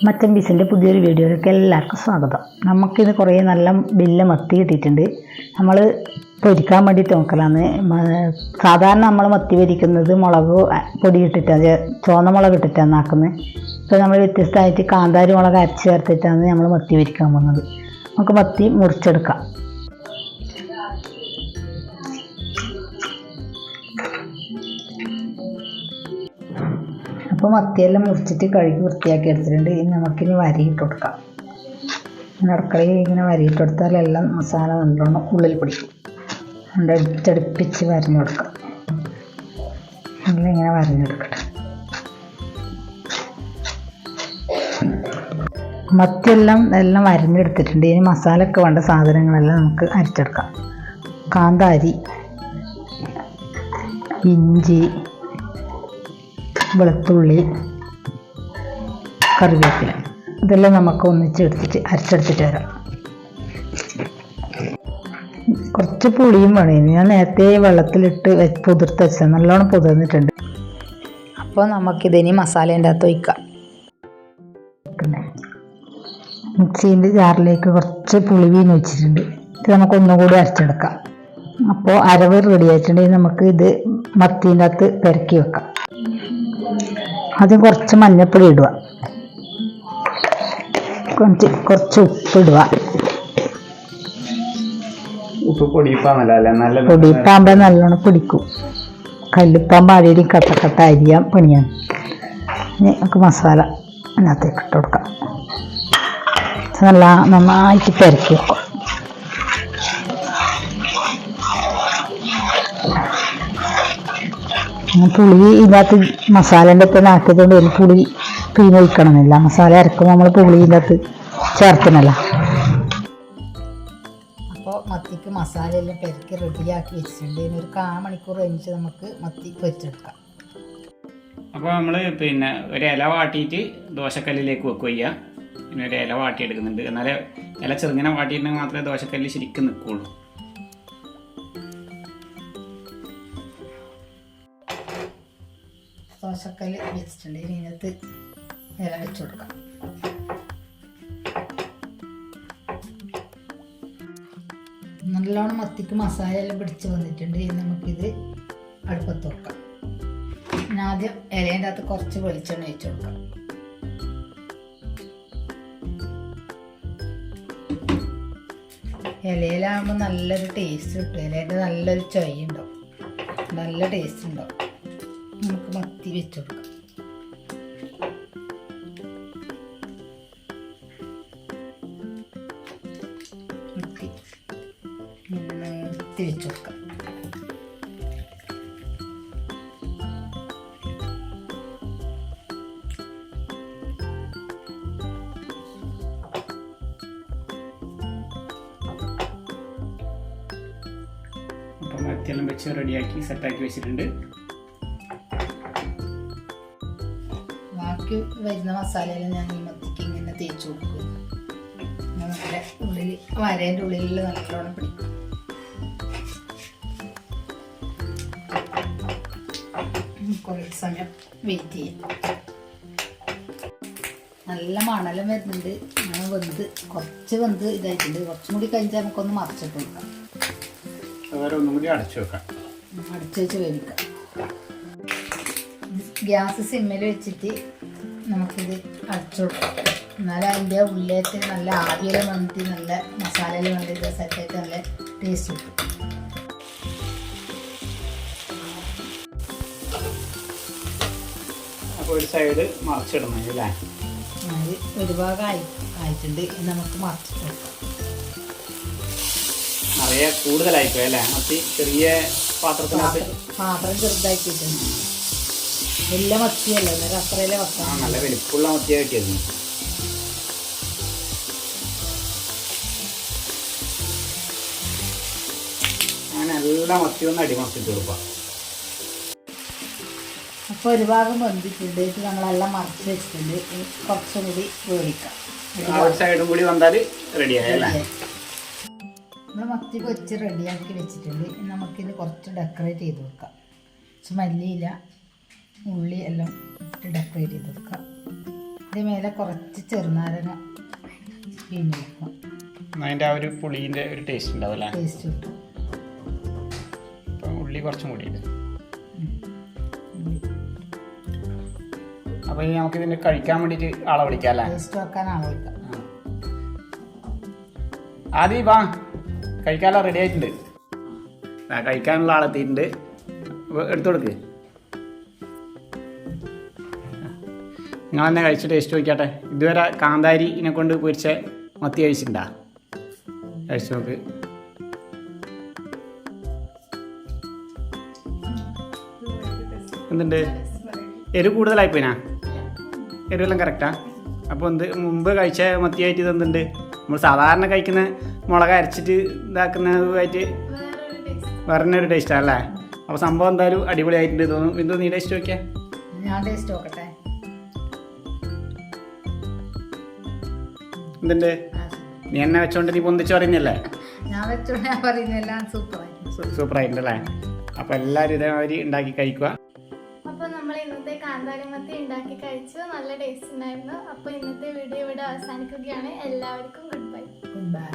മച്ചൻ പീസിൻ്റെ പുതിയൊരു വീഡിയോയിലേക്ക് എല്ലാവർക്കും സ്വാഗതം. നമുക്കിത് കുറേ നല്ല വലിയ മത്തി കിട്ടിയിട്ടുണ്ട്. നമ്മൾ പൊരിക്കാൻ വേണ്ടിയിട്ട് നോക്കലാണ്. സാധാരണ നമ്മൾ മത്തി പൊരിക്കുന്നത് മുളക് പൊടി ഇട്ടിട്ടാണ്, ചുവന്ന മുളക് ഇട്ടിട്ടാണ് ആക്കുന്നത്. ഇപ്പോൾ നമ്മൾ വ്യത്യസ്തമായിട്ട് കാന്താരി മുളക് അരച്ച് ചേർത്തിട്ടാണ് നമ്മൾ മത്തി പൊരിക്കാൻ പോകുന്നത്. നമുക്ക് മത്തി മുറിച്ചെടുക്കാം. അപ്പോൾ മത്തിയെല്ലാം മുറിച്ചിട്ട് കഴുകി വൃത്തിയാക്കി എടുത്തിട്ടുണ്ട്. ഇനി നമുക്കിനി വരയിട്ട് കൊടുക്കാം. അടുക്കളയിൽ ഇങ്ങനെ വരയിട്ട് കൊടുത്താൽ എല്ലാം മസാല നല്ലോണം ഉള്ളിൽ പിടിക്കും. അടുപ്പിച്ച് വരഞ്ഞു കൊടുക്കാം. ഇങ്ങനെ വരഞ്ഞെടുക്കട്ടെ. മത്തിയെല്ലാം വരഞ്ഞെടുത്തിട്ടുണ്ട്. ഇനി മസാലയ്ക്ക് വേണ്ട സാധനങ്ങളെല്ലാം നമുക്ക് അരച്ചെടുക്കാം. കാന്താരി, ഇഞ്ചി, വെളുത്തുള്ളി, കറിവേപ്പില, ഇതെല്ലാം നമുക്ക് ഒന്നിച്ചെടുത്തിട്ട് അരച്ചെടുത്തിട്ട് വരാം. കുറച്ച് പുളിയും വേണം. ഞാൻ നേരത്തെ വെള്ളത്തിലിട്ട് പുതിർത്ത് വെച്ചത് നല്ലോണം പുതിർന്നിട്ടുണ്ട്. അപ്പോൾ നമുക്കിതിനി മസാലേൻ്റെ അകത്ത് ഒഴിക്കാം. മിക്സീൻ്റെ ജാറിലേക്ക് കുറച്ച് പുളി വീണ് വെച്ചിട്ടുണ്ട്. ഇത് നമുക്ക് ഒന്നുകൂടി അരച്ചെടുക്കാം. അപ്പോൾ അരവ് റെഡി ആയിട്ടുണ്ടെങ്കിൽ നമുക്ക് ഇത് മത്തീൻ്റെ അകത്ത് പെരക്കി വെക്കാം. ആദ്യം കുറച്ച് മഞ്ഞൾപ്പൊടി ഇടുക, കുറച്ച് ഉപ്പിടുക. പൊടിയിപ്പാകുമ്പോൾ നല്ലോണം പിടിക്കും. കല്ലുപ്പാകുമ്പോൾ അടിയിൽ കട്ടക്കട്ട അരിയാൻ പണിയാണ്. ഇനി നമുക്ക് മസാല അതിനകത്തേക്ക് ഇട്ട് കൊടുക്കാം. നന്നായിട്ട് പെരക്കി വെക്കും. പുളി ഇതിനകത്ത് മസാലേൻ്റെ ഒപ്പം ആക്കിയതുകൊണ്ട് ഒരു പുളി പിഴിഞ്ഞൊഴിക്കണമെന്നില്ല. മസാല അരക്കുമ്പോൾ നമ്മൾ പുളി ഇതിനകത്ത് ചേർക്കണമല്ലോ. അപ്പോൾ മത്തിക്ക് മസാലയെല്ലാം പെരക്കി റെഡിയാക്കി വെച്ചിട്ടുണ്ട്. ഇനി ഒരു 1/4 മണിക്കൂർ കഴിഞ്ഞിട്ട് നമുക്ക് മത്തി പൊരിച്ചെടുക്കാം. അപ്പോൾ നമ്മൾ ഒരു ഇല വാട്ടിയിട്ട് ദോശക്കല്ലിലേക്ക് വെക്കുക. പിന്നെ ഒരു ഇല വാട്ടിയെടുക്കുന്നുണ്ട്. എന്നാലേ ഇല ചെറുങ്ങനെ വാട്ടിയിട്ടുണ്ടെങ്കിൽ മാത്രമേ ദോശക്കല്ല് ശരിക്കും നിൽക്കുള്ളൂ. ദോശക്കല്ല് വെച്ചിട്ടുണ്ട്. ഇനി ഇതിനകത്ത് ഇല വെച്ച് കൊടുക്കാം. നല്ലോണം മത്തിക്ക് മസാല എല്ലാം പിടിച്ച് വന്നിട്ടുണ്ട്. ഇനി നമുക്കിത് അടുപ്പത്ത് വെക്കാം. പിന്നെ ആദ്യം ഇലേൻ്റെ അകത്ത് കുറച്ച് വെളിച്ചെണ്ണ ഒഴിച്ച് കൊടുക്കാം. ഇലയിലാകുമ്പോൾ നല്ലൊരു ടേസ്റ്റ് കിട്ടും. ഇലേൻ്റെ നല്ലൊരു ചൊയ ഉണ്ടാവും, നല്ല ടേസ്റ്റ് ഉണ്ടാവും. നമുക്ക് മത്തി വെച്ച് കൊടുക്കാം. മത്തി വെച്ച് കൊടുക്കാം. അപ്പം മത്തിയെല്ലാം വെച്ച് റെഡിയാക്കി സെറ്റാക്കി വെച്ചിട്ടുണ്ട്. ബാക്കി വരുന്ന മസാലയെല്ലാം ഞാൻ ഈ മത്തിക്ക് ഇങ്ങനെ തേച്ച് കൊടുക്കും. നല്ല ഉള്ളിൽ വരേൻ്റെ ഉള്ളിൽ നല്ലോണം പിടിക്കും. കുറേ സമയം വെയിറ്റ് ചെയ്യാം. നല്ല മണലും വരുന്നുണ്ട്. ഞാൻ കുറച്ച് വെന്ത് ഇതായിട്ടുണ്ട്. കുറച്ചും കൂടി കഴിഞ്ഞാൽ നമുക്കൊന്ന് മറിച്ചിട്ട് കൊടുക്കാം. ഒന്നും കൂടി അടച്ചു വെച്ച് വേവിക്കാം. ഗ്യാസ് സിമ്മിൽ വെച്ചിട്ട് നമുക്കിത് അടച്ചു കൊടുക്കാം. എന്നാലും അതിൻ്റെ ഉള്ളിലേക്ക് നല്ല ആവിയെല്ലാം വന്നിട്ട് നല്ല മസാലയെല്ലാം വന്നിട്ട് സെറ്റായിട്ട് നല്ല ടേസ്റ്റ് കിട്ടും. അപ്പോൾ ഒരു സൈഡ് മറിച്ചിടണം അല്ലേ? അത് ഒരു ഭാഗം ആയിട്ടുണ്ട്. നമുക്ക് മറിച്ചിട്ട് കൊടുക്കാം. നിറയെ കൂടുതലായിപ്പോയി അല്ലേ? മത്തി ചെറിയ പാത്രം ചെറുതാക്കിയിട്ടുണ്ട്. വലിയ മത്തിയല്ല, അന്നേരം അത്രയിലെ വെക്കാം. നല്ല വലിപ്പുള്ള മത്തിയാണ് കിട്ടിയത്. അങ്ങനെ എല്ലാ മത്തിയും ഒന്ന് അടിമറിച്ചിട്ട് കൊടുക്കാം. അപ്പോൾ ഒരു ഭാഗം വെന്തിട്ടുണ്ട്. ഇത് നമ്മളെല്ലാം മറിച്ച് വെച്ചിട്ടുണ്ട്. കുറച്ചും കൂടി വേവിക്കാം. ഒരു സൈഡും കൂടി വന്നാൽ റെഡിയായല്ലേ? നമ്മൾ മത്തി പൊരിച്ച് റെഡിയാക്കി വെച്ചിട്ടുണ്ട്. നമുക്കിത് കുറച്ച് ഡെക്കറേറ്റ് ചെയ്ത് കൊടുക്കാം. കുറച്ച് മല്ലിയില, ഉള്ളി എല്ലാം ഇട്ട് ഡെക്കറേറ്റ് ചെയ്ത് കൊടുക്കാം. ഇതിൻ്റെ മേലെ കുറച്ച് ചെറുനാരങ്ങ പിഴിഞ്ഞെടുക്കും. അതിൻ്റെ ആ ഒരു പുളീൻ്റെ ഒരു ടേസ്റ്റ് ഉണ്ടാവും അല്ലേ? ടേസ്റ്റ് കിട്ടും. അപ്പം ഉള്ളി കുറച്ചും കൂടി ഇടും. അപ്പോൾ ഇനി നമുക്ക് ഇതിന് കഴിക്കാൻ വേണ്ടിയിട്ട് ആളെ വിളിക്കാം അല്ലേ? ടേസ്റ്റ് വെക്കാൻ ആളെ വിളിക്കാം. ആദ്യം വാ, കഴിക്കാനുള്ള റെഡി ആയിട്ടുണ്ട്. കഴിക്കാനുള്ള ആളെത്തിയിട്ടുണ്ട്. അപ്പോൾ എടുത്തു കൊടുക്ക്. നിങ്ങൾ തന്നെ കഴിച്ച് ടേസ്റ്റ് നോക്കിയാട്ടെ. ഇതുവരെ കാന്താരിനെ കൊണ്ട് പൊരിച്ച മത്തി കഴിച്ചിട്ടുണ്ടാ? കഴിച്ചു നോക്ക്. എന്തുണ്ട്? എരിവ് കൂടുതലായിപ്പോയിനാ? എരിവെല്ലാം കറക്റ്റാ? അപ്പോൾ മുമ്പ് കഴിച്ച മത്തിയായിട്ട് ഇതെന്തുണ്ട്? നമ്മൾ സാധാരണ കഴിക്കുന്ന മുളക് അരച്ചിട്ട് ഇതാക്കുന്നതായിട്ട് വേറൊരു ടേസ്റ്റാണ് അല്ലേ? അപ്പോൾ സംഭവം എന്തായാലും അടിപൊളിയായിട്ടുണ്ട് തോന്നും. എന്തോ നീ ടേസ്റ്റ് നോക്കിയാൽ? ഞാൻ ടേസ്റ്റ് നോക്കട്ടെ. എന്തുണ്ട്? നീ എന്നെ വെച്ചോണ്ട് നീ പൊന്തിച്ച് പറയുന്നല്ലേ? ഞാൻ വെച്ചോണ്ട് ഞാൻ പറയുന്നതെല്ലാം സൂപ്പറായിട്ടുണ്ടല്ലേ? അപ്പോൾ എല്ലാവരും ഇതേമാതിരി ഉണ്ടാക്കി കഴിക്കുക. അപ്പോൾ നമ്മൾ ഇന്നത്തെ കാന്താരി മത്തി ഉണ്ടാക്കി കഴിച്ചു. നല്ല ടേസ്റ്റ് ഉണ്ടായിരുന്നു. അപ്പോൾ ഇന്നത്തെ വീഡിയോ ഇവിടെ അവസാനിക്കുകയാണ്. എല്ലാവർക്കും ഗുഡ് ബൈ. Good bye.